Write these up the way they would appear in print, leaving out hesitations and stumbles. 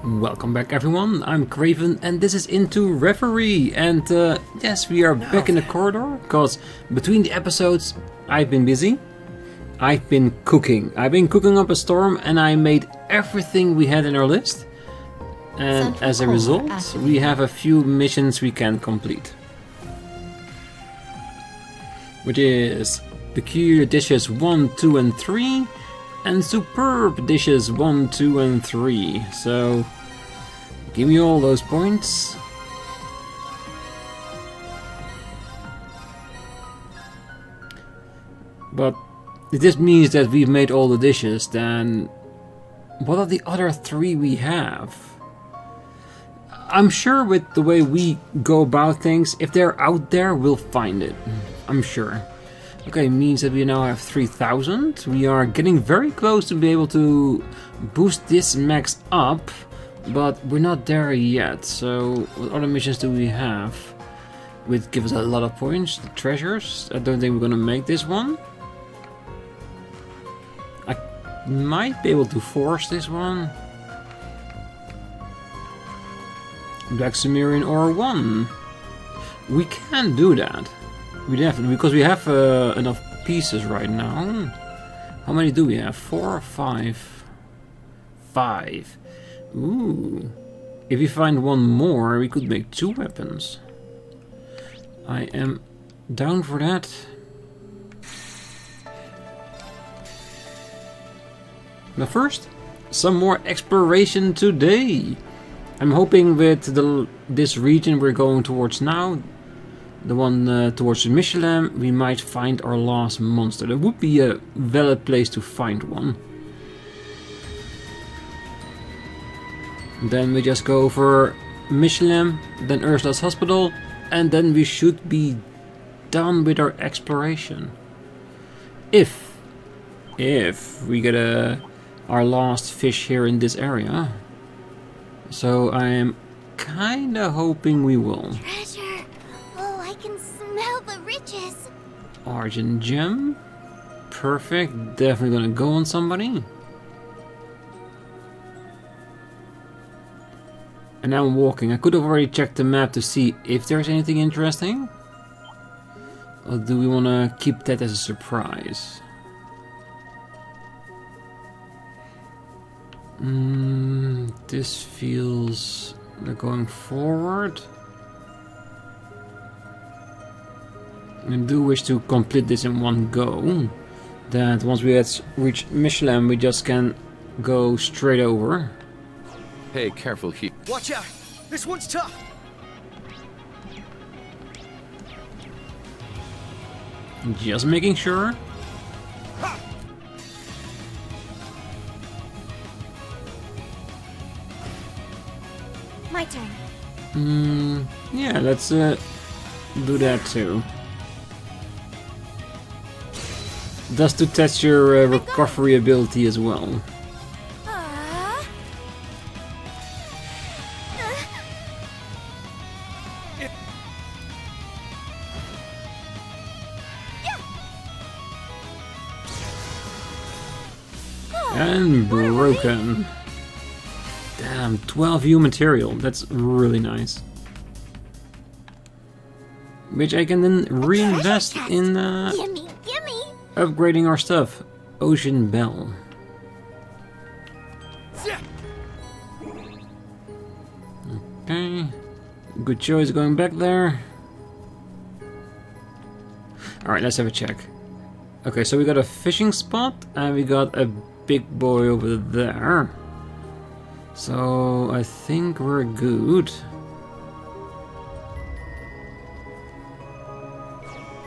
Welcome back everyone, I'm Craven and this is Into Reverie, and yes, we are back in the corridor, because between the episodes I've been busy. I've been cooking up a storm and I made everything we had in our list, and as a result we have a few missions we can complete. Which is Peculiar Dishes 1, 2 and 3 and Superb Dishes 1, 2 and 3. So give me all those points. But if this means that we've made all the dishes, then what are the other three we have? I'm sure with the way we go about things, if they're out there, we'll find it. I'm sure. Okay, means that we now have 3000. We are getting very close to be able to boost this max up, but we're not there yet. So what other missions do we have? Which give us a lot of points. The treasures. I don't think we're gonna make this one. I might be able to force this one. Black Sumerian Ore 1. We can do that. We definitely, because we have enough pieces right now. How many do we have? 4 or 5? 5. Ooh. If we find one more, we could make 2 weapons. I am down for that. But first, some more exploration today. I'm hoping with this region we're going towards now, the one towards Michelin, we might find our last monster. That would be a valid place to find one. Then we just go for Michelin, then Ursula's Hospital, and then we should be done with our exploration. If we get our last fish here in this area. So I am kinda hoping we will. Treasure! Oh, I can smell the riches! Argent gem. Perfect. Definitely gonna go on somebody. And now I'm walking. I could have already checked the map to see if there's anything interesting. Or do we want to keep that as a surprise? This feels like going forward. I do wish to complete this in one go. That once we had reached Michelin, we just can go straight over. Hey, careful here. Watch out! This one's tough! Just making sure. Ha! My turn. Yeah, let's do that too. Just to test your recovery ability as well. And broken. Damn, 12 U material. That's really nice. Which I can then reinvest in Gimme! upgrading our stuff. Ocean Bell. Okay. Good choice going back there. Alright, let's have a check. Okay, so we got a fishing spot and we got a big boy over there. So I think we're good.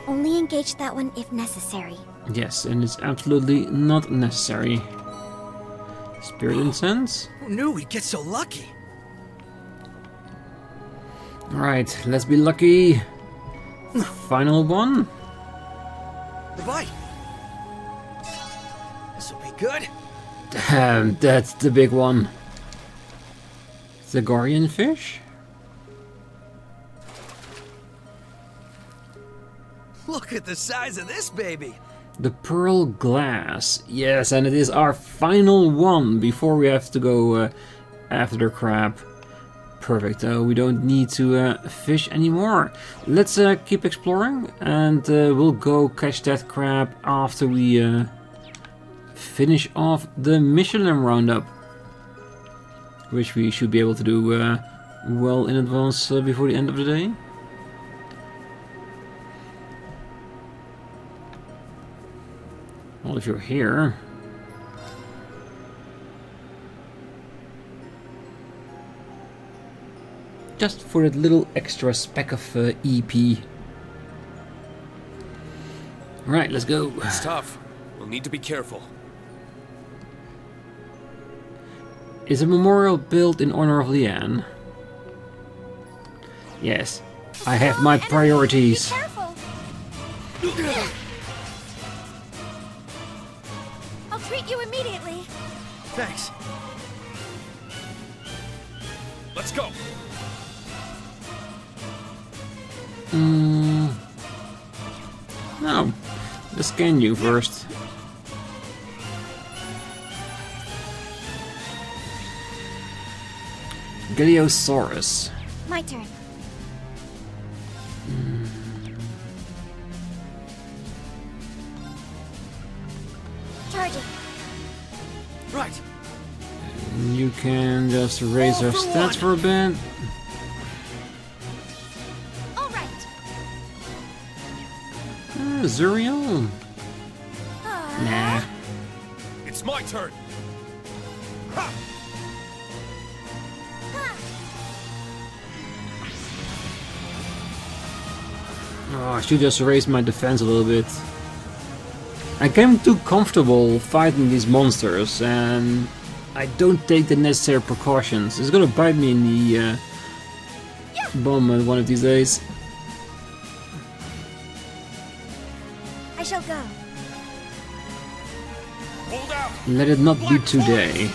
Only engage that one if necessary. Yes, and it's absolutely not necessary. Spirit incense. Who knew we'd get so lucky? Alright, let's be lucky. Final one. The bite. This'll be good. Damn, that's the big one. Zagorian fish? Look at the size of this baby. The pearl glass. Yes, and it is our final one before we have to go after the crab. Perfect. We don't need to fish anymore. Let's keep exploring, and we'll go catch that crab after we finish off the Michelin roundup, which we should be able to do well in advance before the end of the day. Well, if you're here... just for that little extra speck of EP. Right, let's go. It's tough. We'll need to be careful. Is a memorial built in honor of Leanne? Yes. I have my priorities. Be careful. I'll treat you immediately. Thanks. Let's go. No. Let's scan you first. Galiosaurus. My turn. Charging. Right. You can just raise our stats for a bit. All right. Zuriel? Nah. It's my turn. Ha! Oh, I should just raise my defense a little bit. I get too comfortable fighting these monsters, and I don't take the necessary precautions. It's gonna bite me in the bum one of these days. I shall go. Hold out. Let it not be today.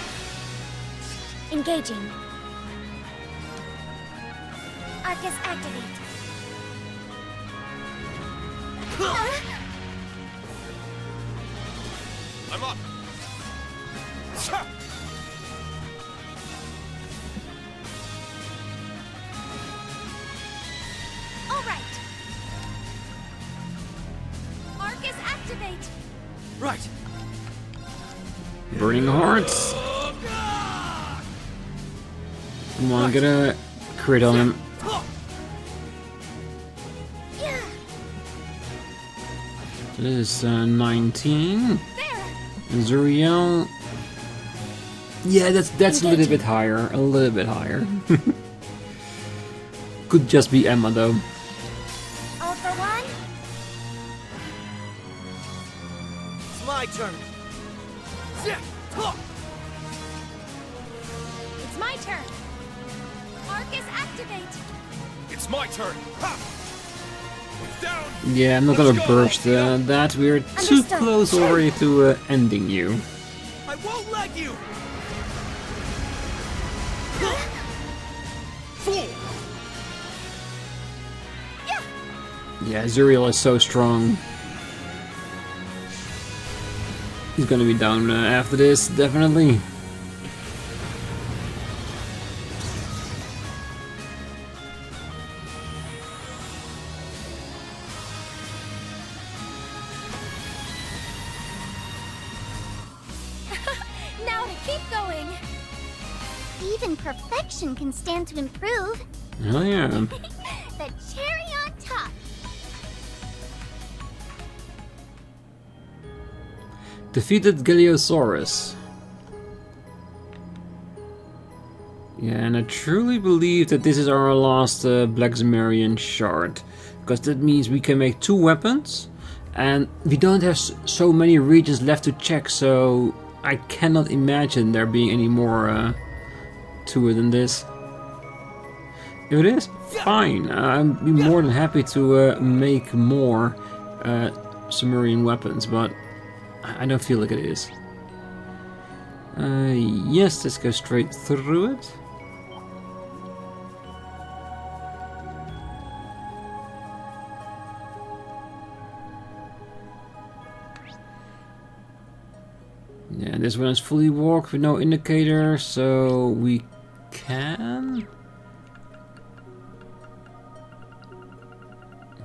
Engaging. Arcus activate. I'm up. All right. Arcus activate. Right. Burning Hearts. Come on, get a crit on him. Yeah. This is 19. There. And Zuriel. Yeah, that's a little bit higher. A little bit higher. Could just be Emma though. All for one. It's my turn. It's my turn. Arcus activate. It's my turn. Ha! Down. Yeah, I'm not gonna burst that. We're too Understood. close already to ending you. I won't let you. Fool. Yeah, Zuriel is so strong. He's gonna be down after this, definitely. Now to keep going. Even perfection can stand to improve. Oh yeah. The cherry on top. Defeated Galiosaurus. Yeah, and I truly believe that this is our last Black Zemurian shard. Because that means we can make 2 weapons. And we don't have so many regions left to check, so I cannot imagine there being any more to it than this. If it is, fine. I'd be more than happy to make more Zemurian weapons, but I don't feel like it is. Yes, let's go straight through it. Yeah, this one is fully walked with no indicator, so we can...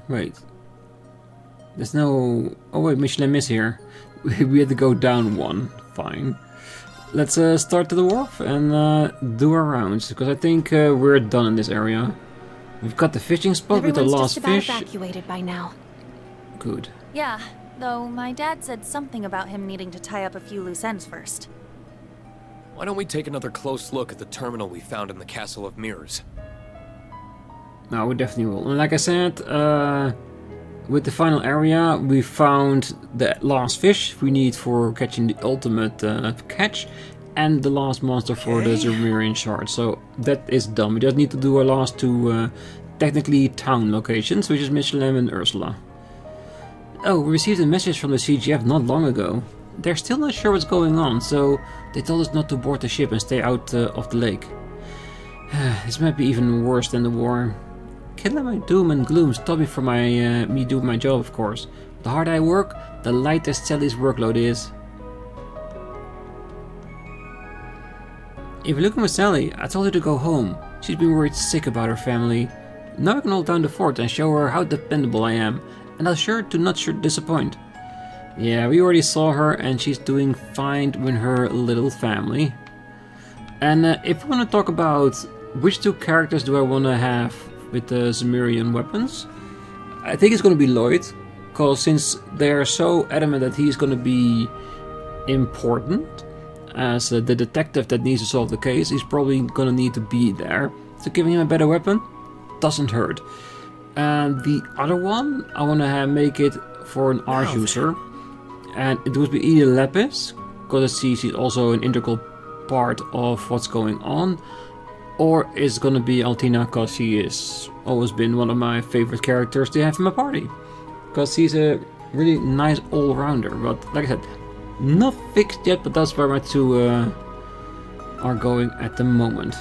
Wait. There's no... Oh wait, Michelin is here. We had to go down one. Fine. Let's start to the wharf and do our rounds, because I think we're done in this area. We've got the fishing spot with the last just fish. about evacuated by now. Good. Yeah, though my dad said something about him needing to tie up a few loose ends first. Why don't we take another close look at the terminal we found in the Castle of Mirrors? No, we definitely will. And like I said, with the final area, we found the last fish we need for catching the ultimate catch, and the last monster for the Rean Schwarzer. So that is done. We just need to do our last two technically town locations, which is Michelin and Ursula. Oh, we received a message from the CGF not long ago. They're still not sure what's going on, so they told us not to board the ship and stay out of the lake. This might be even worse than the war. Can't let my doom and gloom stop me from me doing my job, of course. The harder I work, the lighter Sally's workload is. If you're looking for Sally, I told her to go home. She's been worried sick about her family. Now I can hold down the fort and show her how dependable I am, and I'll sure to not disappoint. Yeah, we already saw her and she's doing fine with her little family. And if we want to talk about which two characters do I want to have with the Zemurian weapons, I think it's going to be Lloyd, because since they're so adamant that he's going to be important as the detective that needs to solve the case, he's probably going to need to be there. So giving him a better weapon doesn't hurt. And the other one, I want to make it for an art user, and it would be either Lapis, because she's also an integral part of what's going on, or it's gonna be Altina, because she has always been one of my favorite characters to have in my party, because she's a really nice all-rounder. But like I said, not fixed yet, but that's where my two are going at the moment.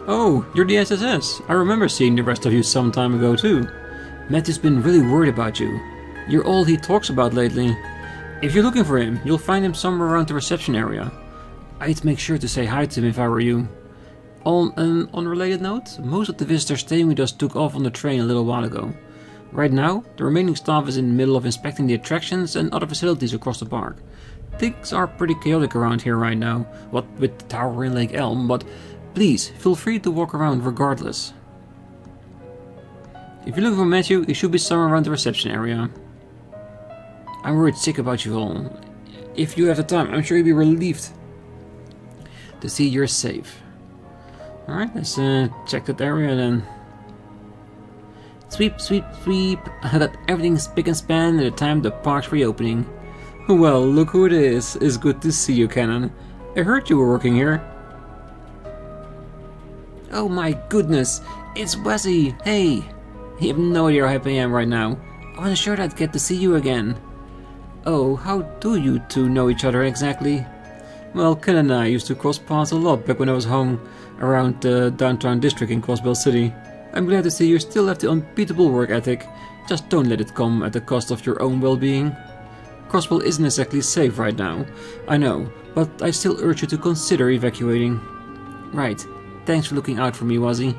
Oh, you're the SSS. I remember seeing the rest of you some time ago too. Matthew's been really worried about you. You're all he talks about lately. If you're looking for him, you'll find him somewhere around the reception area. I'd make sure to say hi to him if I were you. On an unrelated note, most of the visitors staying with us took off on the train a little while ago. Right now, the remaining staff is in the middle of inspecting the attractions and other facilities across the park. Things are pretty chaotic around here right now, what with the tower in Lake Elm, but please, feel free to walk around regardless. If you're looking for Matthew, he should be somewhere around the reception area. I'm worried sick about you all. If you have the time, I'm sure you'll be relieved to see you're safe. Alright, let's check that area then. Sweep, sweep, sweep. I got everything spick and span at the time the park's reopening. Well, look who it is. It's good to see you, Cannon. I heard you were working here. Oh my goodness, it's Wesley. Hey, you have no idea how happy I am right now. I wasn't sure I'd get to see you again. Oh, how do you two know each other exactly? Well, Ken and I used to cross paths a lot back when I was home around the downtown district in Crossbell City. I'm glad to see you still have the unbeatable work ethic. Just don't let it come at the cost of your own well-being. Crossbell isn't exactly safe right now, I know, but I still urge you to consider evacuating. Right. Thanks for looking out for me, Wazzy.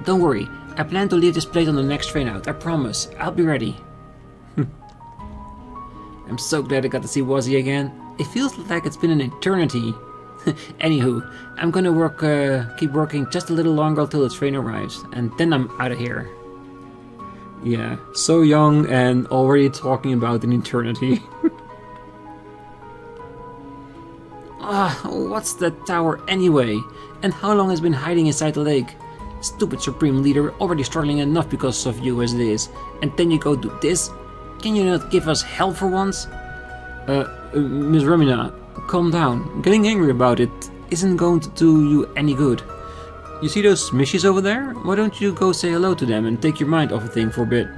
Don't worry, I plan to leave this place on the next train out, I promise. I'll be ready. I'm so glad I got to see Wazzy again. It feels like it's been an eternity. Anywho, I'm gonna keep working just a little longer until the train arrives, and then I'm out of here. Yeah, so young and already talking about an eternity. What's that tower anyway? And how long has it been hiding inside the lake? Stupid Supreme Leader, already struggling enough because of you as it is. And then you go do this? Can you not give us help for once? Miss Romina, calm down. Getting angry about it isn't going to do you any good. You see those smishies over there? Why don't you go say hello to them and take your mind off the thing for a bit?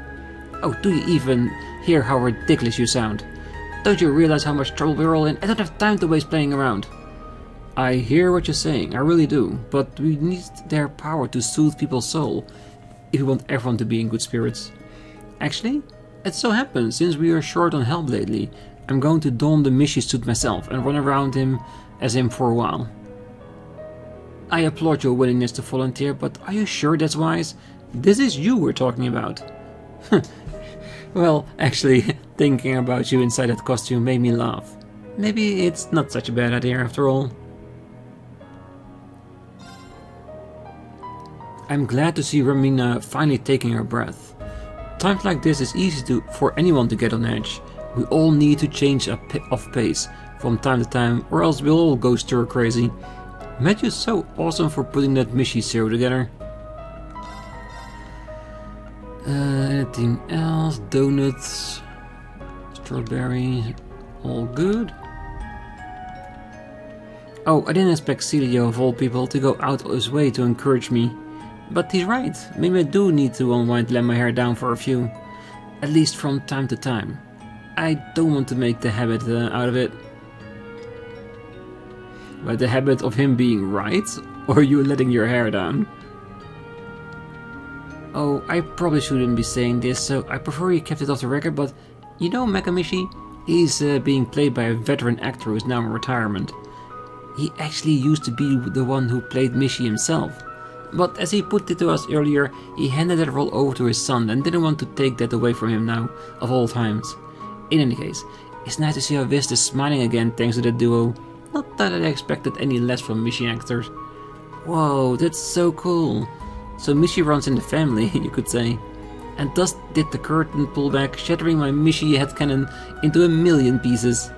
Oh, do you even hear how ridiculous you sound? Don't you realize how much trouble we're all in? I don't have time to waste playing around. I hear what you're saying, I really do, but we need their power to soothe people's soul if we want everyone to be in good spirits. Actually, it so happens, since we are short on help lately, I'm going to don the Mishi suit myself and run around him as him for a while. I applaud your willingness to volunteer, but are you sure that's wise? This is you we're talking about. Well, actually, thinking about you inside that costume made me laugh. Maybe it's not such a bad idea after all. I'm glad to see Ramina finally taking her breath. Times like this is easy for anyone to get on edge. We all need to change of pace from time to time, or else we'll all go stir crazy. Matthew's so awesome for putting that Mishi serum together. Anything else? Donuts, strawberry, all good. Oh, I didn't expect Celio of all people to go out of his way to encourage me. But he's right, maybe I do need to unwind and let my hair down for a few. At least from time to time. I don't want to make the habit out of it. But the habit of him being right? Or you letting your hair down? Oh, I probably shouldn't be saying this, so I prefer you kept it off the record, but you know Makamishi? He's being played by a veteran actor who's now in retirement. He actually used to be the one who played Mishi himself. But as he put it to us earlier, he handed that role over to his son and didn't want to take that away from him now, of all times. In any case, it's nice to see how Vist is smiling again thanks to the duo. Not that I expected any less from Mishi actors. Whoa, that's so cool. So Mishi runs in the family, you could say. And thus did the curtain pull back, shattering my Mishi headcanon into a million pieces.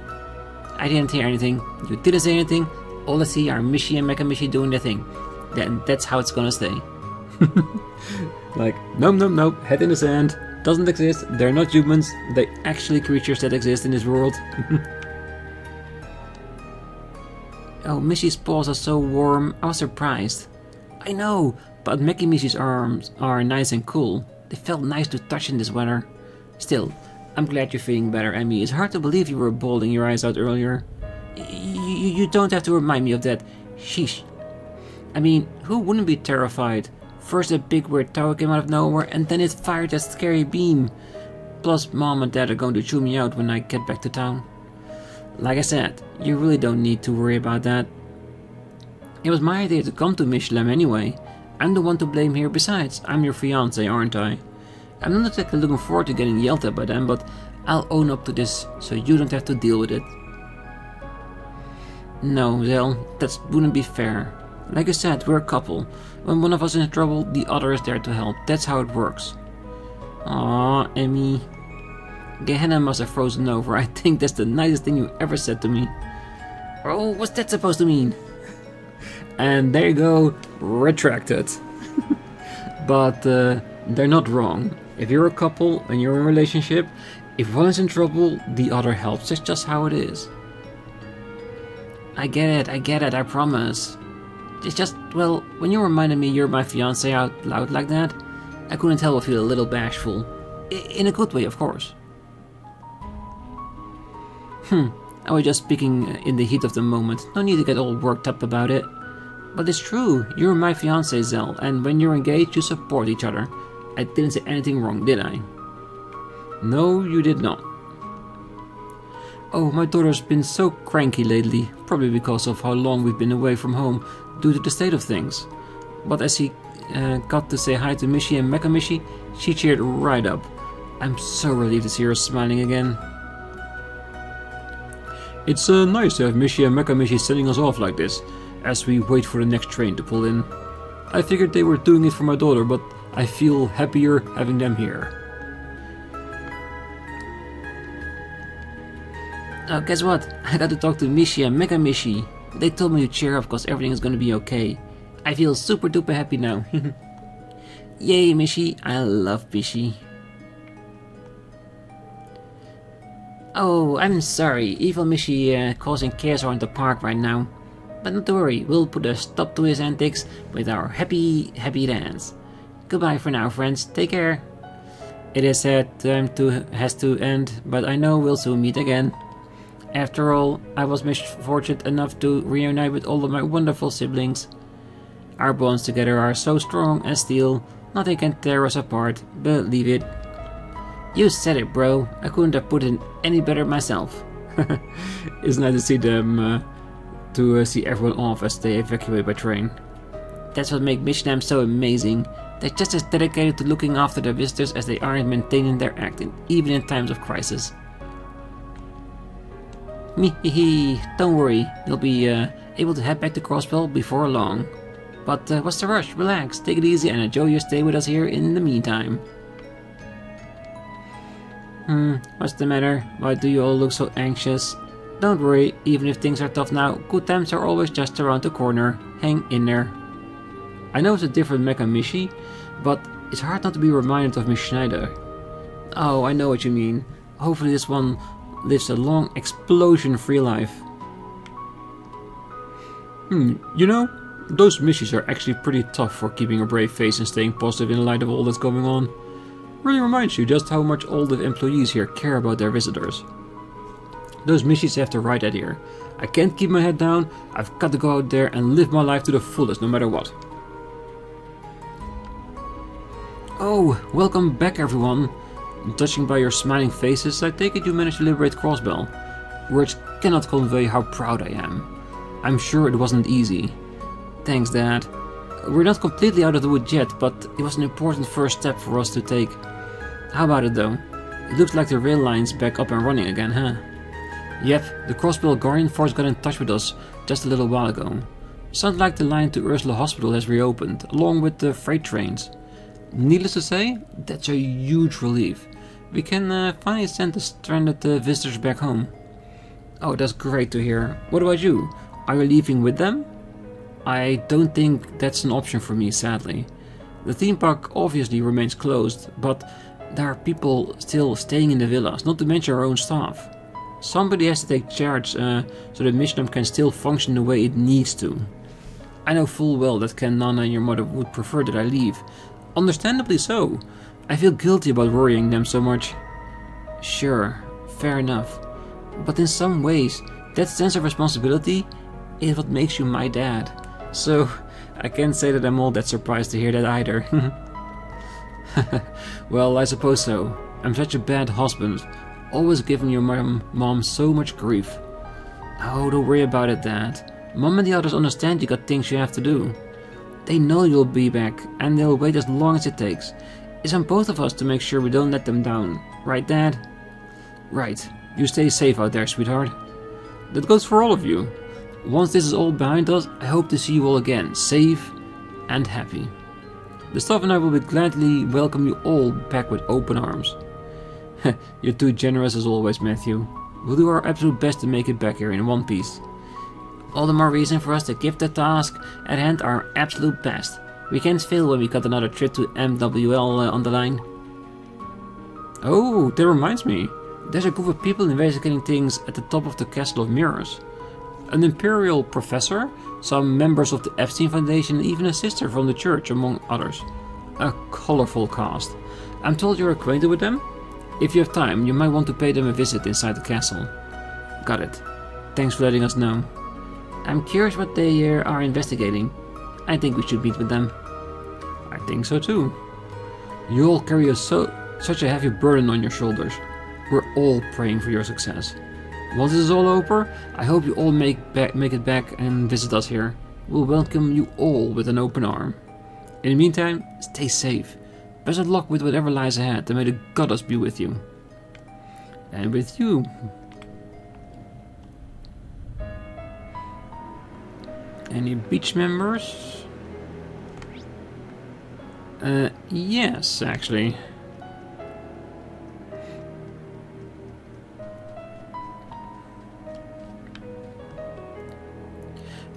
I didn't hear anything, you didn't say anything, all I see are Mishi and Makamishi doing their thing. Then that's how it's gonna stay. Like, nope, head in the sand, doesn't exist, they're not humans, they're actually creatures that exist in this world. Oh, Mishi's paws are so warm, I was surprised. I know, but Makamishi's arms are nice and cool. They felt nice to touch in this weather. Still, I'm glad you're feeling better, Emmy. It's hard to believe you were bawling your eyes out earlier. You don't have to remind me of that. Sheesh. I mean, who wouldn't be terrified? First a big weird tower came out of nowhere, and then it fired that scary beam. Plus, Mom and Dad are going to chew me out when I get back to town. Like I said, you really don't need to worry about that. It was my idea to come to Michelin anyway. I'm the one to blame here. Besides, I'm your fiancé, aren't I? I'm not exactly looking forward to getting yelled at by them, but I'll own up to this so you don't have to deal with it. No, Zell, that wouldn't be fair. Like I said, we're a couple. When one of us is in trouble, the other is there to help. That's how it works. Aww, Emmy. Gehenna must have frozen over. I think that's the nicest thing you ever said to me. Oh, what's that supposed to mean? And there you go, retracted. But they're not wrong. If you're a couple and you're in a relationship, if one is in trouble, the other helps. That's just how it is. I get it, I promise. It's just, well, when you reminded me you're my fiancé out loud like that, I couldn't help but feel a little bashful. In a good way, of course. I was just speaking in the heat of the moment. No need to get all worked up about it. But it's true, you're my fiancé, Zell, and when you're engaged, you support each other. I didn't say anything wrong, did I? No, you did not. Oh, my daughter's been so cranky lately, probably because of how long we've been away from home due to the state of things. But as he got to say hi to Mishi and Makamishi, she cheered right up. I'm so relieved to see her smiling again. It's nice to have Mishi and Makamishi sending us off like this, as we wait for the next train to pull in. I figured they were doing it for my daughter, but I feel happier having them here. Oh, guess what? I got to talk to Mishi and Makamishi. They told me to cheer up because everything is gonna be okay. I feel super duper happy now. Yay, Mishi. I love Mishi. Oh, I'm sorry. Evil Mishi causing chaos around the park right now. But not to worry, we'll put a stop to his antics with our happy dance. Goodbye for now, friends. Take care. It is sad time has to end, but I know we'll soon meet again. After all, I was fortunate enough to reunite with all of my wonderful siblings. Our bonds together are so strong as steel, nothing can tear us apart, believe it. You said it, bro. I couldn't have put it any better myself. It's nice to see them, see everyone off as they evacuate by train. That's what makes Mishnam so amazing. They're just as dedicated to looking after their visitors as they are in maintaining their act, even in times of crisis. Meh, don't worry, you'll be able to head back to Crossbell before long. But what's the rush? Relax, take it easy and enjoy your stay with us here in the meantime. What's the matter? Why do you all look so anxious? Don't worry, even if things are tough now, good times are always just around the corner. Hang in there. I know it's a different Mecha Mishi, but it's hard not to be reminded of Miss Schneider. Oh, I know what you mean. Hopefully this one lives a long, explosion-free life. You know, those Mishis are actually pretty tough for keeping a brave face and staying positive in light of all that's going on. Really reminds you just how much all the employees here care about their visitors. Those Mishis have the right idea. I can't keep my head down, I've got to go out there and live my life to the fullest no matter what. Oh, welcome back everyone. Judging by your smiling faces, I take it you managed to liberate Crossbell. Words cannot convey how proud I am. I'm sure it wasn't easy. Thanks, Dad. We're not completely out of the woods yet, but it was an important first step for us to take. How about it though? It looks like the rail line's back up and running again, huh? Yep, the Crossbell Guardian Force got in touch with us just a little while ago. Sounds like the line to Ursula Hospital has reopened, along with the freight trains. Needless to say, that's a huge relief. We can finally send the stranded visitors back home. Oh, that's great to hear. What about you? Are you leaving with them? I don't think that's an option for me, sadly. The theme park obviously remains closed, but there are people still staying in the villas, not to mention our own staff. Somebody has to take charge so that Mishnam can still function the way it needs to. I know full well that Ken, Nana and your mother would prefer that I leave. Understandably so. I feel guilty about worrying them so much. Sure, fair enough. But in some ways, that sense of responsibility is what makes you my dad. So, I can't say that I'm all that surprised to hear that either. Well, I suppose so. I'm such a bad husband, always giving your mom so much grief. Oh, don't worry about it, Dad. Mom and the others understand you got things you have to do. They know you'll be back, and they'll wait as long as it takes. It's on both of us to make sure we don't let them down. Right, Dad? Right. You stay safe out there, sweetheart. That goes for all of you. Once this is all behind us, I hope to see you all again, safe and happy. The staff and I will gladly welcome you all back with open arms. You're too generous as always, Matthew. We'll do our absolute best to make it back here in one piece. All the more reason for us to give the task at hand our absolute best. We can't fail when we got another trip to MWL on the line. Oh, that reminds me. There's a group of people investigating things at the top of the Castle of Mirrors. An Imperial professor, some members of the Epstein Foundation, and even a sister from the church, among others. A colorful cast. I'm told you're acquainted with them? If you have time, you might want to pay them a visit inside the castle. Got it. Thanks for letting us know. I'm curious what they are investigating. I think we should meet with them. I think so too. You all carry such a heavy burden on your shoulders. We're all praying for your success. Once this is all over, I hope you all make it back and visit us here. We'll welcome you all with an open arm. In the meantime, stay safe. Best of luck with whatever lies ahead, and may the goddess be with you. And with you. Any beach members? Yes, actually.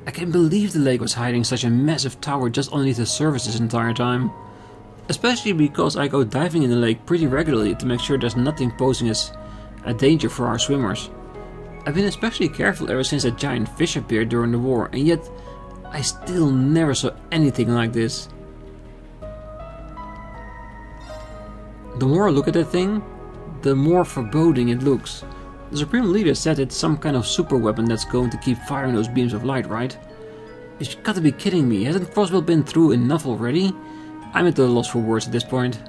I can't believe the lake was hiding such a massive tower just underneath the surface this entire time. Especially because I go diving in the lake pretty regularly to make sure there's nothing posing as a danger for our swimmers. I've been especially careful ever since that giant fish appeared during the war, and yet I still never saw anything like this. The more I look at that thing, the more foreboding it looks. The Supreme Leader said it's some kind of super weapon that's going to keep firing those beams of light, right? You've got to be kidding me, hasn't Crossbell been through enough already? I'm at a loss for words at this point.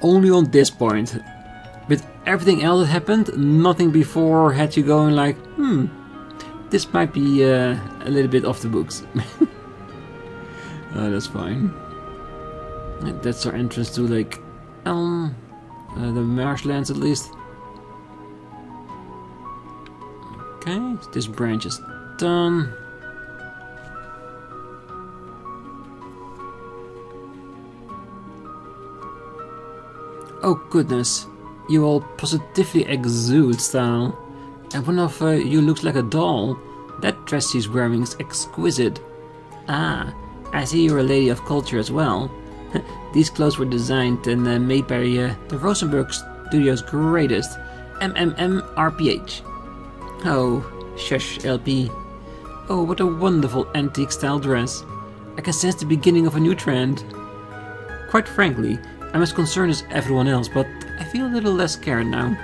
Only on this point. With everything else that happened, nothing before had you going like, this might be a little bit off the books. That's fine. That's our entrance to Lake Elm, the marshlands at least. Okay, this branch is done. Oh goodness, you all positively exude style. And one of you looks like a doll. That dress she's wearing is exquisite. Ah, I see you're a lady of culture as well. These clothes were designed and made by the Rosenberg Studio's greatest, RPH. Oh, shush, LP. Oh, what a wonderful antique style dress. I can sense the beginning of a new trend. Quite frankly, I'm as concerned as everyone else, but I feel a little less scared now.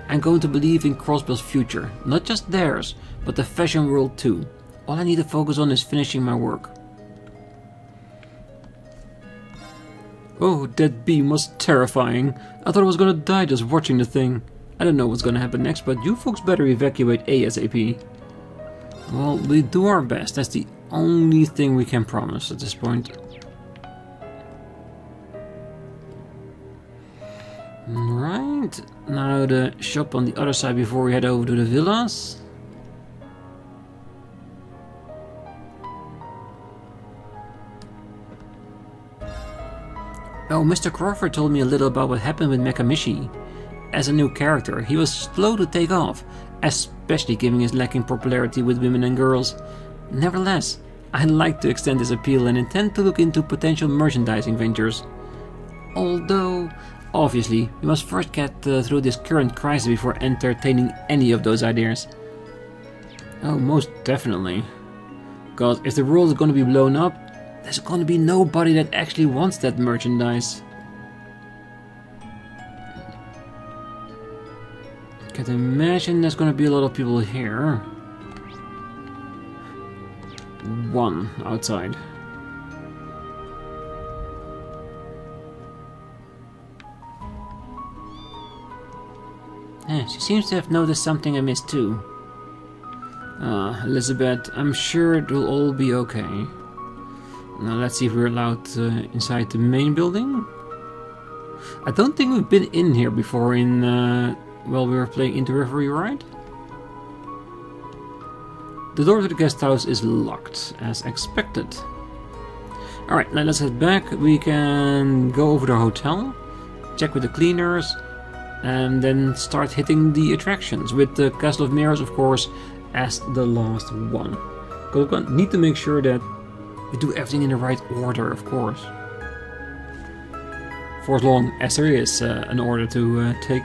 I'm going to believe in Crossbell's future, not just theirs, but the fashion world too. All I need to focus on is finishing my work. Oh, that beam was terrifying. I thought I was gonna die just watching the thing. I don't know what's gonna happen next, but you folks better evacuate ASAP. Well, we do our best. That's the only thing we can promise at this point. Right, now the shop on the other side before we head over to the villas. Oh, Mr. Crawford told me a little about what happened with Mekamishi. As a new character, he was slow to take off, especially given his lacking popularity with women and girls. Nevertheless, I'd like to extend his appeal and intend to look into potential merchandising ventures. Although, obviously, we must first get through this current crisis before entertaining any of those ideas. Oh, most definitely. Because if the world is going to be blown up, there's going to be nobody that actually wants that merchandise. I can imagine there's going to be a lot of people here. One outside. She seems to have noticed something I missed too. Elizabeth, I'm sure it will all be okay. Now let's see if we're allowed inside the main building. I don't think we've been in here before in while we were playing into Reverie, right? The door to the guest house is locked, as expected. Alright, now let's head back. We can go over to the hotel, check with the cleaners, and then start hitting the attractions, with the Castle of Mirrors, of course, as the last one. Because we need to make sure that we do everything in the right order, of course. For as long as there is an order to take.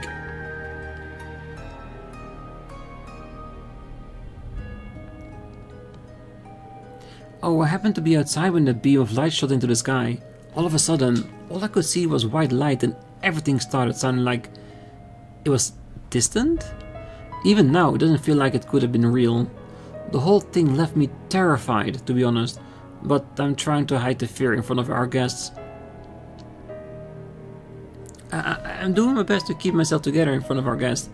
Oh, I happened to be outside when the beam of light shot into the sky. All of a sudden, all I could see was white light and everything started sounding like it was distant? Even now, it doesn't feel like it could have been real. The whole thing left me terrified, to be honest, but I'm trying to hide the fear in front of our guests. I'm doing my best to keep myself together in front of our guests.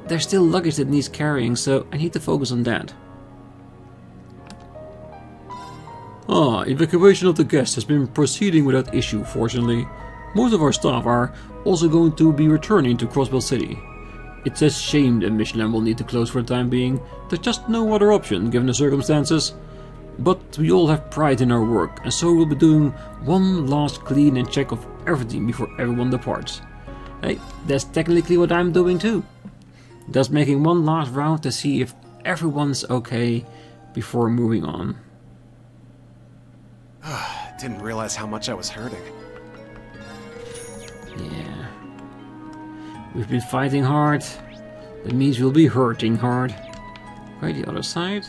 There's still luggage that needs carrying, so I need to focus on that. Evacuation of the guests has been proceeding without issue, fortunately. Most of our staff are also going to be returning to Crossbell City. It's a shame that Michelin will need to close for the time being. There's just no other option, given the circumstances. But we all have pride in our work, and so we'll be doing one last clean and check of everything before everyone departs. Hey, that's technically what I'm doing too. Just making one last round to see if everyone's okay before moving on. Didn't realize how much I was hurting. Yeah. We've been fighting hard. That means we'll be hurting hard. Right, the other side.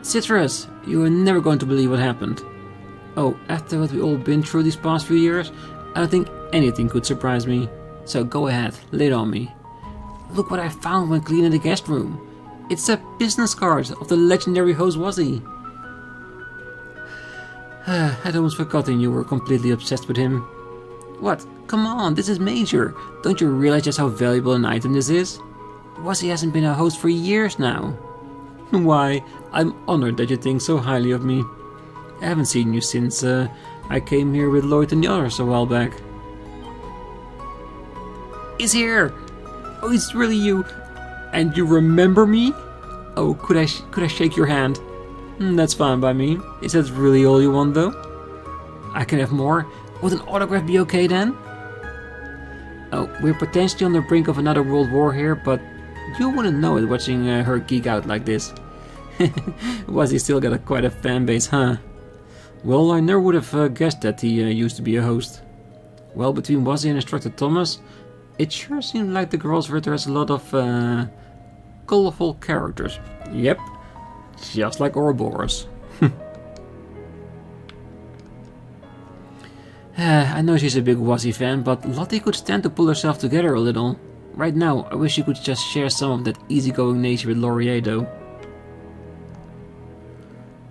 Citrus, you are never going to believe what happened. Oh, after what we've all been through these past few years, I don't think anything could surprise me. So go ahead, lay it on me. Look what I found when cleaning the guest room. It's a business card of the legendary host Wazzy. I'd almost forgotten you were completely obsessed with him. What? Come on, this is major. Don't you realize just how valuable an item this is? Wazzy hasn't been a host for years now. Why, I'm honored that you think so highly of me. I haven't seen you since I came here with Lloyd and the others a while back. He's here! Oh, it's really you. And you remember me? Oh, could I shake your hand? That's fine by me. Is that really all you want, though? I can have more. Would an autograph be okay then? Oh, we're potentially on the brink of another world war here, but you wouldn't know it watching her geek out like this. Wazzy still got quite a fan base, huh? Well, I never would have guessed that he used to be a host. Well, between Wazzy and Instructor Thomas, it sure seemed like the girls' Ritter has a lot of colorful characters. Yep, just like Ouroboros. I know she's a big Wazzy fan, but Lottie could stand to pull herself together a little. Right now, I wish she could just share some of that easygoing nature with Laurier, though.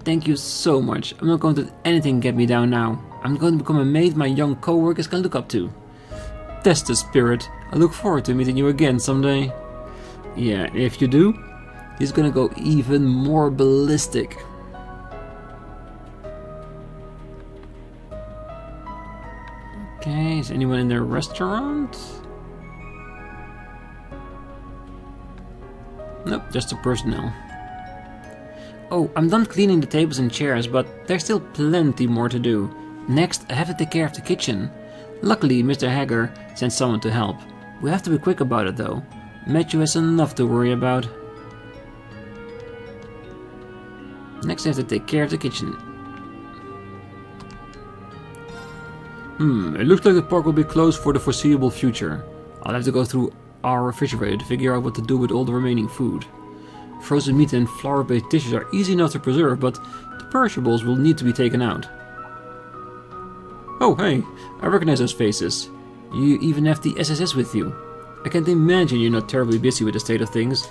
Thank you so much. I'm not going to let anything get me down now. I'm going to become a mate my young co-workers can look up to. That's the spirit. I look forward to meeting you again someday. Yeah, if you do, he's gonna go even more ballistic. Okay, is anyone in the restaurant? Nope, just the personnel. Oh, I'm done cleaning the tables and chairs, but there's still plenty more to do. Next, I have to take care of the kitchen. Luckily, Mr. Hager sent someone to help. We have to be quick about it, though. Matthew has enough to worry about. Next, I have to take care of the kitchen. It looks like the park will be closed for the foreseeable future. I'll have to go through our refrigerator to figure out what to do with all the remaining food. Frozen meat and flour-based dishes are easy enough to preserve, but the perishables will need to be taken out. Oh, hey, I recognize those faces. You even have the SSS with you. I can't imagine you're not terribly busy with the state of things.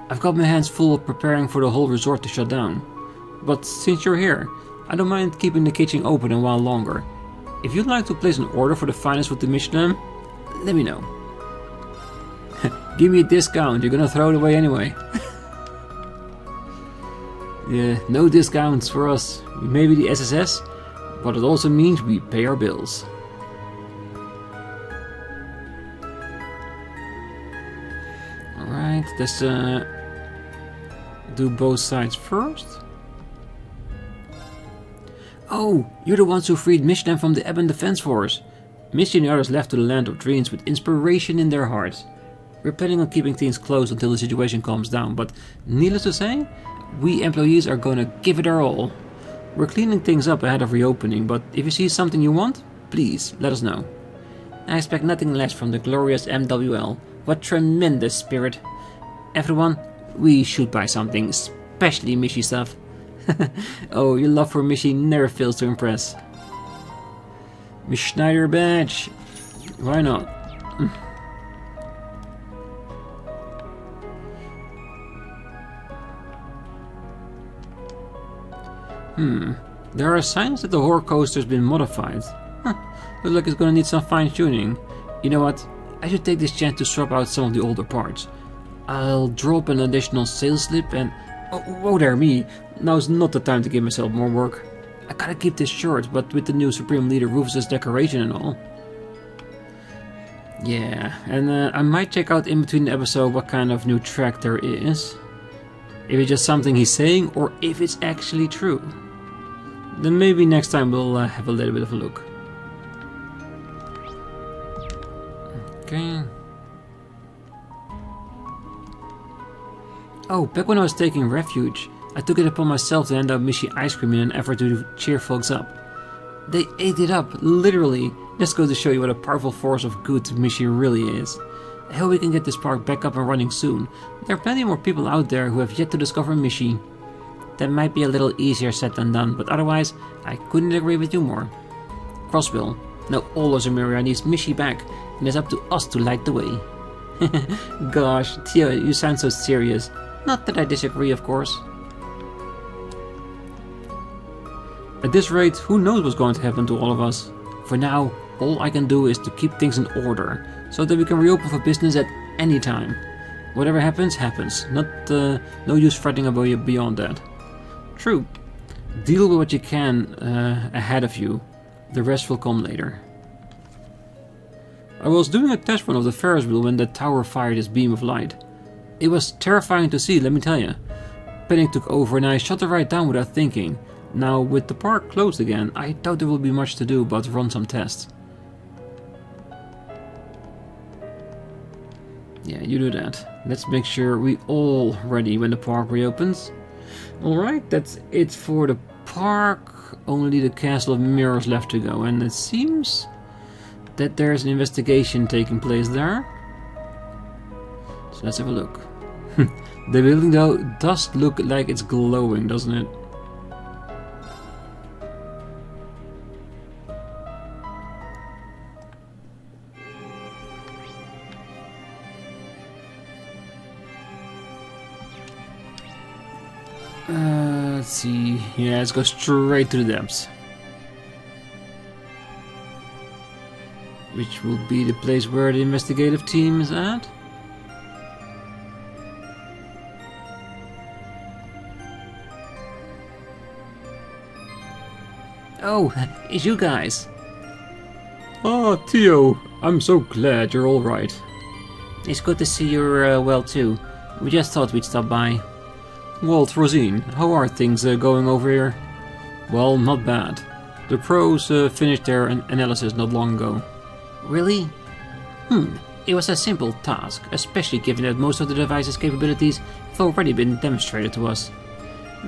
I've got my hands full of preparing for the whole resort to shut down. But since you're here, I don't mind keeping the kitchen open a while longer. If you'd like to place an order for the finest with the Michelin, let me know. Give me a discount, you're gonna throw it away anyway. Yeah, no discounts for us. We may be the SSS, but it also means we pay our bills. Alright, let's do both sides first. Oh, you're the ones who freed Michelin from the Ebon Defense Force. Misty and the others left to the land of dreams with inspiration in their hearts. We're planning on keeping things closed until the situation calms down, but needless to say, we employees are gonna give it our all. We're cleaning things up ahead of reopening, but if you see something you want, please let us know. I expect nothing less from the glorious MWL. What tremendous spirit. Everyone, we should buy something, especially Mishy stuff. Oh, your love for Mishy never fails to impress. Miss Schneider badge. Why not? There are signs that the horror coaster's been modified. Looks like it's gonna need some fine-tuning. You know what? I should take this chance to swap out some of the older parts. I'll drop an additional sales slip and... Oh there, me. Now's not the time to give myself more work. I gotta keep this short, but with the new Supreme Leader Rufus's decoration and all. Yeah, and I might check out in between the episode what kind of new track there is. If it's just something he's saying, or if it's actually true. Then maybe next time we'll have a little bit of a look. Okay. Oh, back when I was taking refuge, I took it upon myself to hand out Mishy ice cream in an effort to cheer folks up. They ate it up, literally. Just goes to show you what a powerful force of good Mishy really is. I hope we can get this park back up and running soon. There are plenty more people out there who have yet to discover Mishy. That might be a little easier said than done, but otherwise, I couldn't agree with you more. Crossbell, now all of Zemuria needs Mishy back, and it's up to us to light the way. Gosh, Theo, you sound so serious. Not that I disagree, of course. At this rate, who knows what's going to happen to all of us. For now, all I can do is to keep things in order, so that we can reopen for business at any time. Whatever happens, happens. No use fretting about you beyond that. True. Deal with what you can ahead of you. The rest will come later. I was doing a test run of the Ferris wheel when the tower fired its beam of light. It was terrifying to see, let me tell you. Panic took over and I shut it right down without thinking. Now, with the park closed again, I doubt there will be much to do but run some tests. Yeah, you do that. Let's make sure we all ready when the park reopens. Alright, that's it for the park. Only the Castle of Mirrors left to go, and it seems that there's an investigation taking place there. So let's have a look. The building though does look like it's glowing, doesn't it? Let's see. Yeah, let's go straight to the depths. Which will be the place where the investigative team is at. Oh, it's you guys. Oh, Theo, I'm so glad you're alright. It's good to see you're well too. We just thought we'd stop by. Walt, Rosine, how are things going over here? Well, not bad. The pros finished their analysis not long ago. Really? It was a simple task, especially given that most of the device's capabilities have already been demonstrated to us.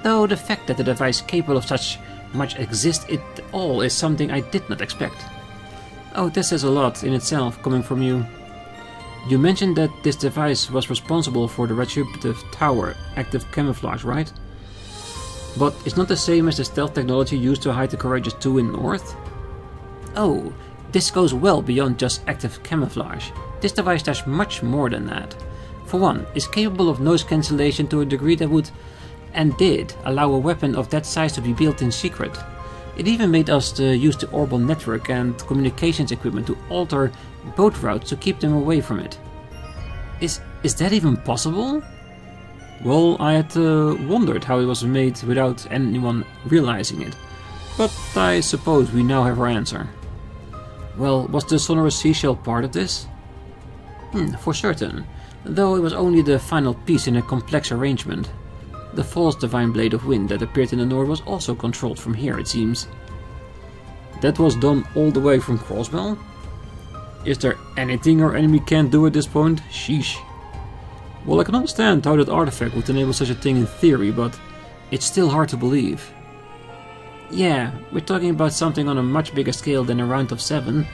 Though the fact that the device capable of such much exists at all is something I did not expect. Oh, this says a lot in itself, coming from you. You mentioned that this device was responsible for the retributive tower active camouflage, right? But it's not the same as the stealth technology used to hide the Courageous 2 in North? Oh, this goes well beyond just active camouflage. This device does much more than that. For one, it's capable of noise cancellation to a degree that would, and did, allow a weapon of that size to be built in secret. It even made us use the orbital network and communications equipment to alter boat routes to keep them away from it. Is that even possible? Well, I had wondered how it was made without anyone realizing it, but I suppose we now have our answer. Well, was the sonorous seashell part of this? For certain, though it was only the final piece in a complex arrangement. The false divine blade of wind that appeared in the north was also controlled from here, it seems. That was done all the way from Crossbell? Is there anything our enemy can't do at this point? Sheesh. Well, I can understand how that artifact would enable such a thing in theory, but it's still hard to believe. Yeah, we're talking about something on a much bigger scale than a round of 7.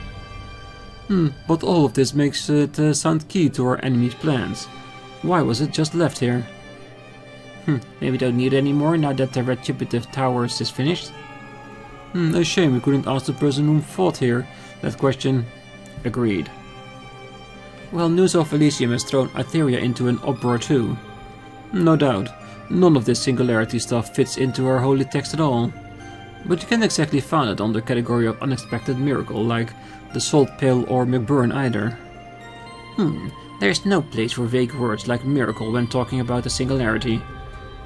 But all of this makes it sound key to our enemy's plans. Why was it just left here? Maybe don't need it anymore now that the retributive towers is finished? A shame we couldn't ask the person who fought here that question. Agreed. Well, news of Elysium has thrown Etheria into an uproar too. No doubt, none of this singularity stuff fits into our holy text at all. But you can't exactly find it under the category of unexpected miracle like the Salt Pail or McBurn either. There's no place for vague words like miracle when talking about the singularity.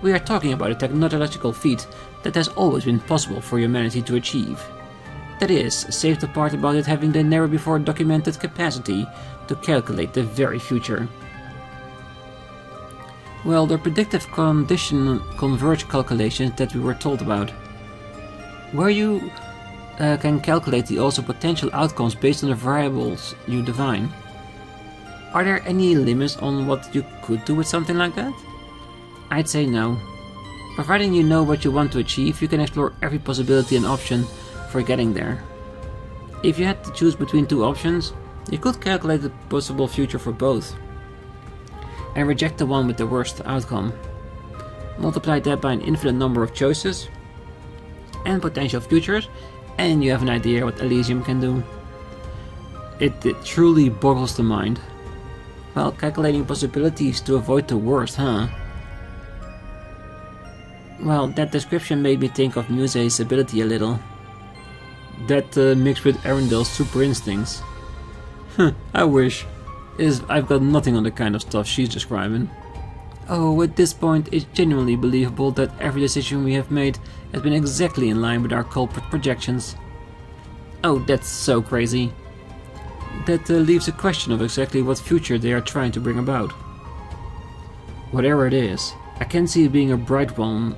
We are talking about a technological feat that has always been possible for humanity to achieve. That is, save the part about it having the never before documented capacity to calculate the very future. Well, the predictive condition converge calculations that we were told about, where you can calculate the also potential outcomes based on the variables you define. Are there any limits on what you could do with something like that? I'd say no. Providing you know what you want to achieve, you can explore every possibility and option for getting there. If you had to choose between two options, you could calculate the possible future for both, and reject the one with the worst outcome. Multiply that by an infinite number of choices and potential futures, and you have an idea what Elysium can do. It truly boggles the mind. Well, calculating possibilities to avoid the worst, huh? Well, that description made me think of Muse's ability a little. That mixed with Arundel's super instincts. I wish. I've got nothing on the kind of stuff she's describing. Oh, at this point, it's genuinely believable that every decision we have made has been exactly in line with our culprit projections. Oh, that's so crazy. That leaves a question of exactly what future they are trying to bring about. Whatever it is, I can see it being a bright one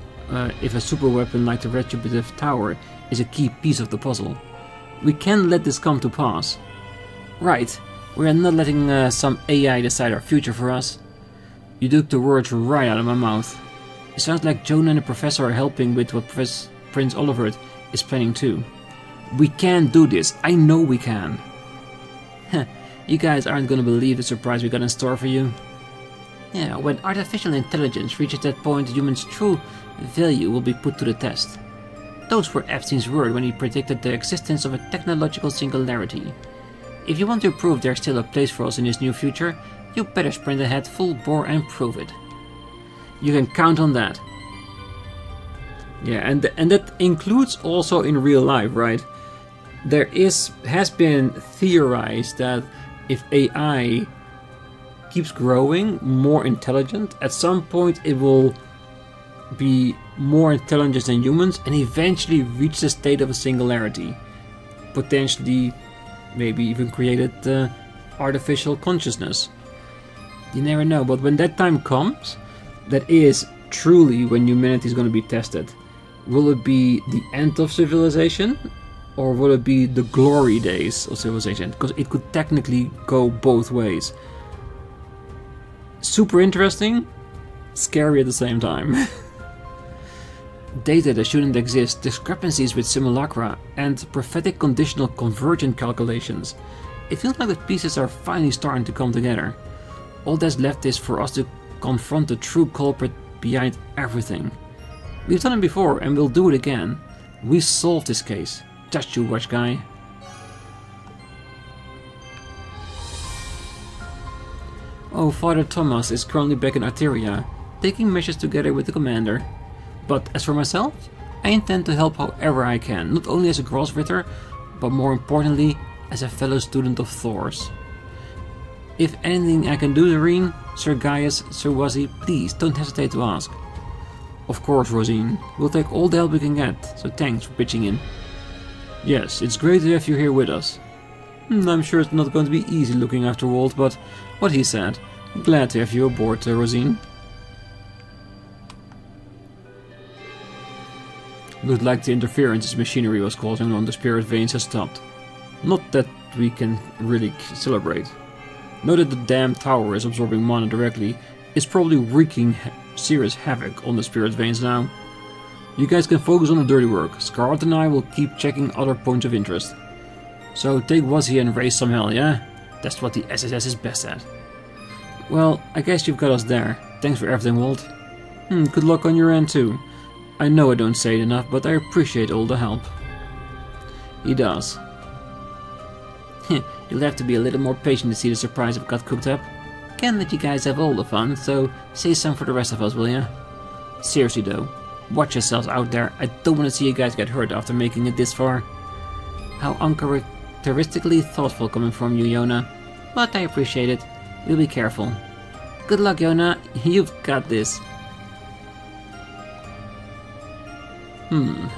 if a super weapon like the Retributive Tower is a key piece of the puzzle. We can't let this come to pass. Right, we are not letting some AI decide our future for us. You took the words right out of my mouth. It sounds like Jonah and the Professor are helping with what Prince Olivert is planning too. We can do this, I know we can. You guys aren't gonna believe the surprise we got in store for you. Yeah, when artificial intelligence reaches that point, humans' true value will be put to the test. Those were Epstein's words when he predicted the existence of a technological singularity. If you want to prove there's still a place for us in this new future, you better sprint ahead full bore and prove it. You can count on that. Yeah, and that includes also in real life, right? There has been theorized that if AI keeps growing, more intelligent, at some point it will be more intelligent than humans and eventually reach the state of a singularity. Potentially, maybe even created artificial consciousness. You never know, but when that time comes, that is truly when humanity is going to be tested. Will it be the end of civilization? Or will it be the glory days of civilization? Because it could technically go both ways. Super interesting, scary at the same time. Data that shouldn't exist, discrepancies with simulacra, and prophetic conditional convergent calculations. It feels like the pieces are finally starting to come together. All that's left is for us to confront the true culprit behind everything. We've done it before and we'll do it again. We solved this case. Just you watch, guy. Oh, Father Thomas is currently back in Arteria, taking measures together with the commander. But as for myself, I intend to help however I can, not only as a Grossritter, but more importantly, as a fellow student of Thor's. If anything I can do, Rean, Sir Gaius, Sir Wazzy, please don't hesitate to ask. Of course, Rosine, we'll take all the help we can get, so thanks for pitching in. Yes, it's great to have you here with us. I'm sure it's not going to be easy looking after Walt, but what he said, glad to have you aboard, Rosine. Looked like the interference his machinery was causing on the spirit veins has stopped. Not that we can really celebrate. Know that the damn tower is absorbing mana directly, it's probably wreaking serious havoc on the spirit veins now. You guys can focus on the dirty work. Scarlet and I will keep checking other points of interest. So take Wazzy and raise some hell, yeah? That's what the SSS is best at. Well, I guess you've got us there. Thanks for everything, Walt. Good luck on your end too. I know I don't say it enough, but I appreciate all the help. He does. You'll have to be a little more patient to see the surprise I've got cooked up. Can't let you guys have all the fun, so say some for the rest of us, will ya? Seriously though, watch yourselves out there. I don't want to see you guys get hurt after making it this far. How uncharacteristically thoughtful coming from you, Yona. But I appreciate it. You'll be careful. Good luck, Yona. You've got this.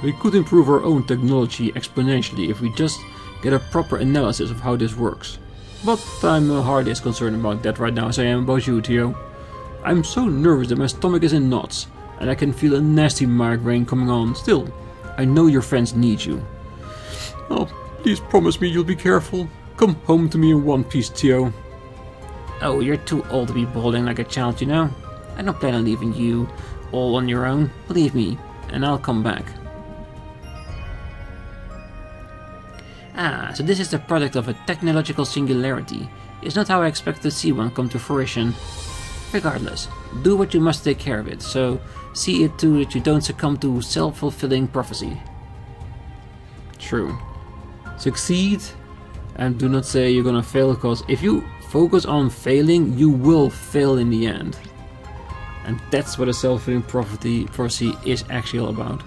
We could improve our own technology exponentially if we just get a proper analysis of how this works. But I'm hardly as concerned about that right now as I am about you, Theo. I'm so nervous that my stomach is in knots, and I can feel a nasty migraine coming on. Still, I know your friends need you. Oh, please promise me you'll be careful. Come home to me in one piece, Theo. Oh, you're too old to be bawling like a child, you know. I don't plan on leaving you all on your own, believe me, and I'll come back. Ah, so this is the product of a technological singularity. It's not how I expect to see one come to fruition. Regardless, do what you must to take care of it, so see it too that you don't succumb to self-fulfilling prophecy. True. Succeed, and do not say you're gonna fail, because if you focus on failing, you will fail in the end. And that's what a self-fulfilling prophecy is actually all about.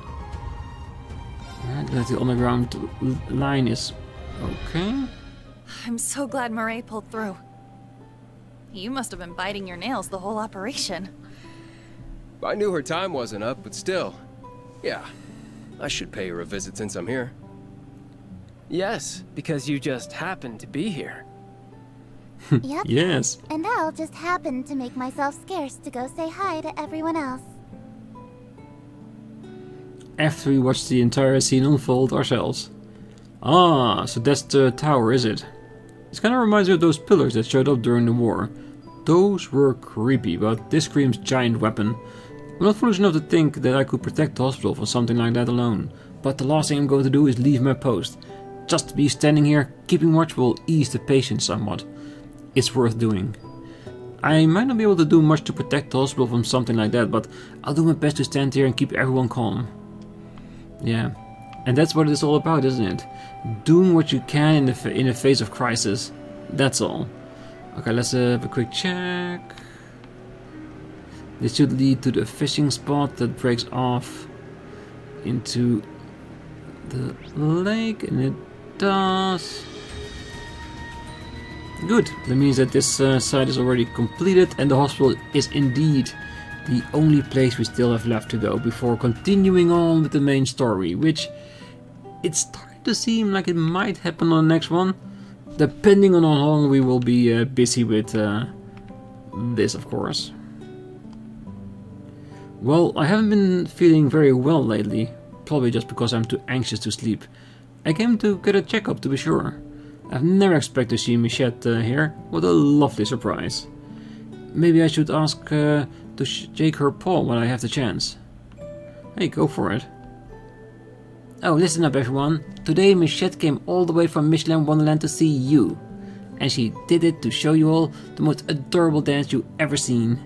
Alright, that the underground line is okay. I'm so glad Murray pulled through. You must have been biting your nails the whole operation. I knew her time wasn't up, but still. Yeah, I should pay her a visit since I'm here. Yes, because you just happened to be here. Yep. Yes. And I'll just happen to make myself scarce to go say hi to everyone else. After we watched the entire scene unfold ourselves. Ah, so that's the tower, is it? It kind of reminds me of those pillars that showed up during the war. Those were creepy, but this screams giant weapon. I'm not foolish enough to think that I could protect the hospital from something like that alone. But the last thing I'm going to do is leave my post. Just to be standing here, keeping watch will ease the patience somewhat. It's worth doing. I might not be able to do much to protect the hospital from something like that, but I'll do my best to stand here and keep everyone calm. Yeah, and that's what it's all about, isn't it? Doing what you can in the face of crisis. That's all. Okay, let's have a quick check. This should lead to the fishing spot that breaks off into the lake, and it does. Good, that means that this side is already completed and the hospital is indeed the only place we still have left to go before continuing on with the main story, which it's starting to seem like it might happen on the next one, depending on how long we will be busy with this, of course. Well, I haven't been feeling very well lately, probably just because I'm too anxious to sleep. I came to get a checkup to be sure. I've never expected to see Michette here. What a lovely surprise. Maybe I should ask to shake her paw when I have the chance. Hey, go for it. Oh, listen up everyone. Today Michette came all the way from Michelin Wonderland to see you. And she did it to show you all the most adorable dance you've ever seen.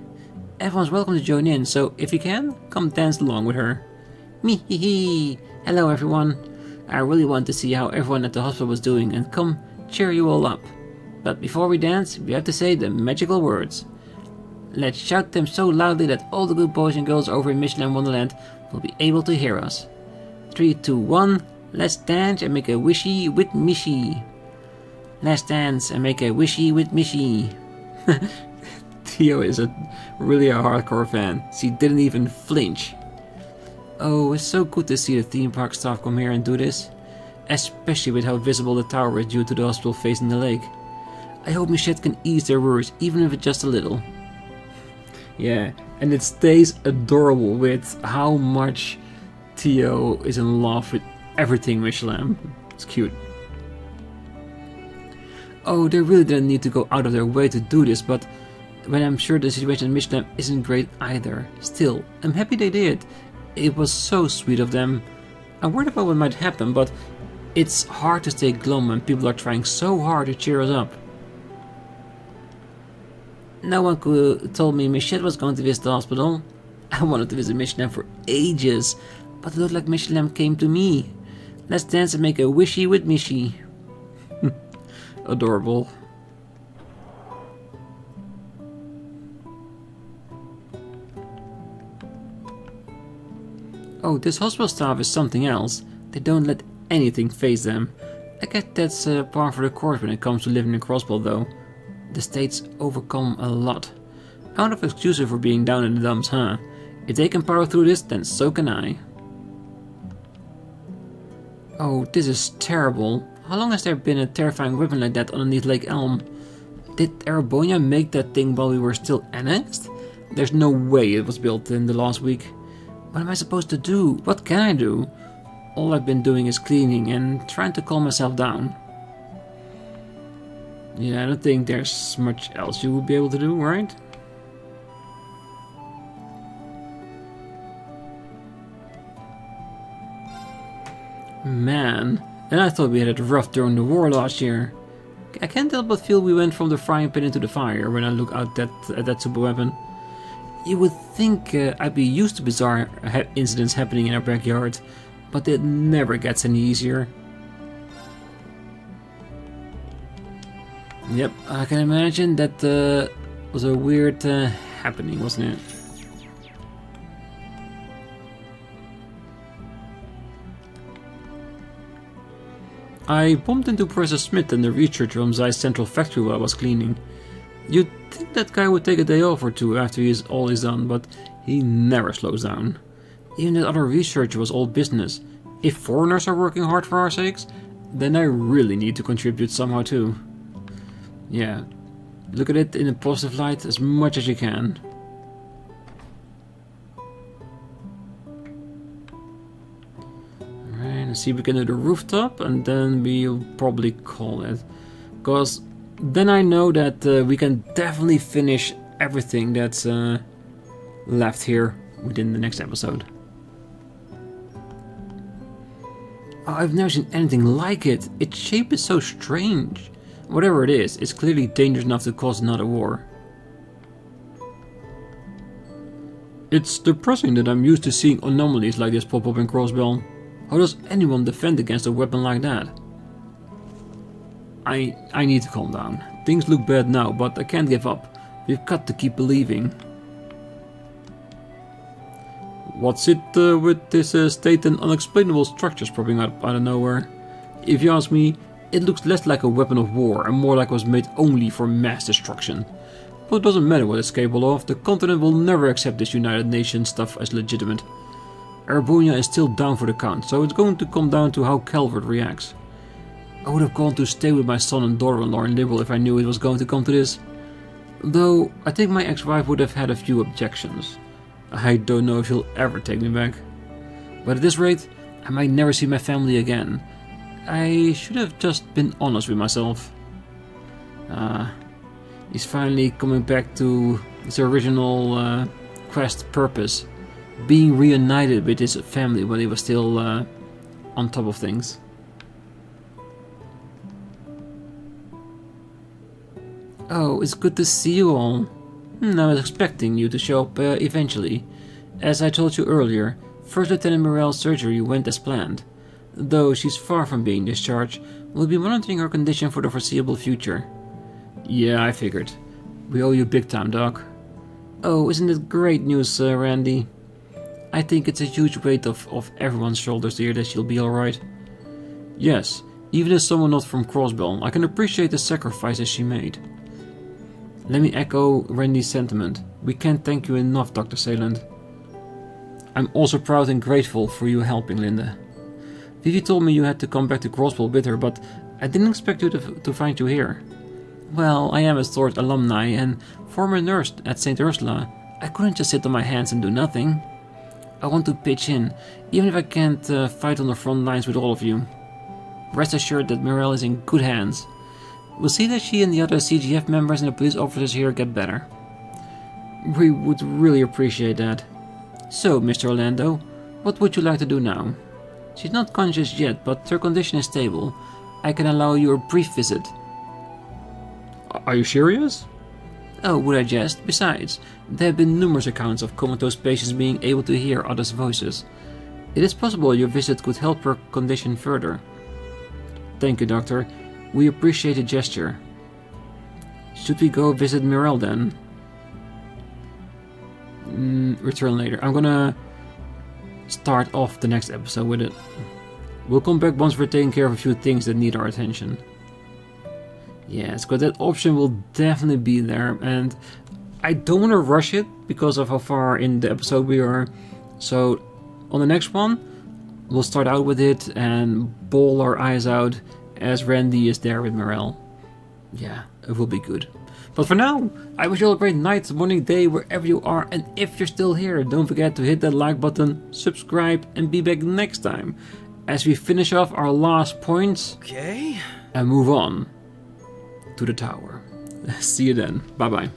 Everyone's welcome to join in, so if you can, come dance along with her. Me hee hee. Hello everyone. I really want to see how everyone at the hospital was doing and come cheer you all up. But before we dance, we have to say the magical words. Let's shout them so loudly that all the good boys and girls over in Michelin Wonderland will be able to hear us. 3, 2, 1, let's dance and make a wishy with Mishi. Let's dance and make a wishy with Mishi. Theo is really a hardcore fan. She didn't even flinch. Oh, it's so good to see the theme park staff come here and do this. Especially with how visible the tower is due to the hospital facing the lake. I hope Michette can ease their worries, even if it's just a little. Yeah, and it stays adorable with how much Theo is in love with everything Michelin. It's cute. Oh, they really didn't need to go out of their way to do this, but when I'm sure the situation in Michelin isn't great either. Still, I'm happy they did. It was so sweet of them. I'm worried about what might happen, but it's hard to stay glum when people are trying so hard to cheer us up. No one told me Michette was going to visit the hospital. I wanted to visit Michelin for ages, but it looked like Michelin came to me. Let's dance and make a wishy with Mishi. Adorable. Oh, this hospital staff is something else. They don't let anything faze them. I guess that's par for the course when it comes to living in Crossbell though. The states overcome a lot. Out of excuses for being down in the dumps, huh? If they can power through this, then so can I. Oh, this is terrible. How long has there been a terrifying weapon like that underneath Lake Elm? Did Arabonia make that thing while we were still annexed? There's no way it was built in the last week. What am I supposed to do? What can I do? All I've been doing is cleaning and trying to calm myself down. Yeah, I don't think there's much else you would be able to do, right? Man, and I thought we had it rough during the war last year. I can't help but feel we went from the frying pan into the fire when I look out at that super weapon. You would think I'd be used to bizarre incidents happening in our backyard, but it never gets any easier. Yep, I can imagine that was a weird happening, wasn't it? I bumped into Professor Smith in the research room Zeiss Central Factory while I was cleaning. You'd think that guy would take a day off or two after all is done, but he never slows down. Even that other researcher was all business. If foreigners are working hard for our sakes, then I really need to contribute somehow too. Yeah, look at it in a positive light as much as you can. Alright, let's see if we can do the rooftop and then we'll probably call it. Because then I know that we can definitely finish everything that's left here within the next episode. Oh, I've never seen anything like it. Its shape is so strange. Whatever it is, it's clearly dangerous enough to cause another war. It's depressing that I'm used to seeing anomalies like this pop up in Crossbell. How does anyone defend against a weapon like that? I need to calm down. Things look bad now, but I can't give up. We've got to keep believing. What's it with this state and unexplainable structures popping up out of nowhere? If you ask me, it looks less like a weapon of war and more like it was made only for mass destruction. But it doesn't matter what it's capable of, the continent will never accept this United Nations stuff as legitimate. Erebonia is still down for the count, so it's going to come down to how Calvert reacts. I would have gone to stay with my son and daughter-in-law in Liberal if I knew it was going to come to this. Though, I think my ex-wife would have had a few objections. I don't know if she'll ever take me back. But at this rate, I might never see my family again. I should have just been honest with myself. He's finally coming back to his original quest purpose. Being reunited with his family when he was still on top of things. Oh, it's good to see you all. I was expecting you to show up eventually. As I told you earlier, First Lieutenant Morel's surgery went as planned. Though she's far from being discharged, we'll be monitoring her condition for the foreseeable future. Yeah, I figured. We owe you big time, Doc. Oh, isn't it great news, Randy? I think it's a huge weight off everyone's shoulders to hear that she'll be alright. Yes, even as someone not from Crossbell, I can appreciate the sacrifices she made. Let me echo Randy's sentiment. We can't thank you enough, Dr. Sayland. I'm also proud and grateful for you helping, Linda. Vivi told me you had to come back to Crossbell with her, but I didn't expect you to find you here. Well, I am a Sword alumni and former nurse at St. Ursula. I couldn't just sit on my hands and do nothing. I want to pitch in, even if I can't fight on the front lines with all of you. Rest assured that Morel is in good hands. We'll see that she and the other CGF members and the police officers here get better. We would really appreciate that. So, Mr. Orlando, what would you like to do now? She's not conscious yet, but her condition is stable. I can allow you a brief visit. Are you serious? Oh, would I jest? Besides, there have been numerous accounts of comatose patients being able to hear others' voices. It is possible your visit could help her condition further. Thank you, Doctor. We appreciate the gesture. Should we go visit Morel then? Return later. I'm gonna start off the next episode with it. We'll come back once we're taking care of a few things that need our attention. Yes, because that option will definitely be there, and I don't want to rush it because of how far in the episode we are. So on the next one, we'll start out with it and bawl our eyes out as Randy is there with Morel. Yeah, it will be good. But for now, I wish you all a great night, morning, day, wherever you are. And if you're still here, don't forget to hit that like button, subscribe, and be back next time as we finish off our last points. Okay. And move on to the tower. See you then. Bye bye.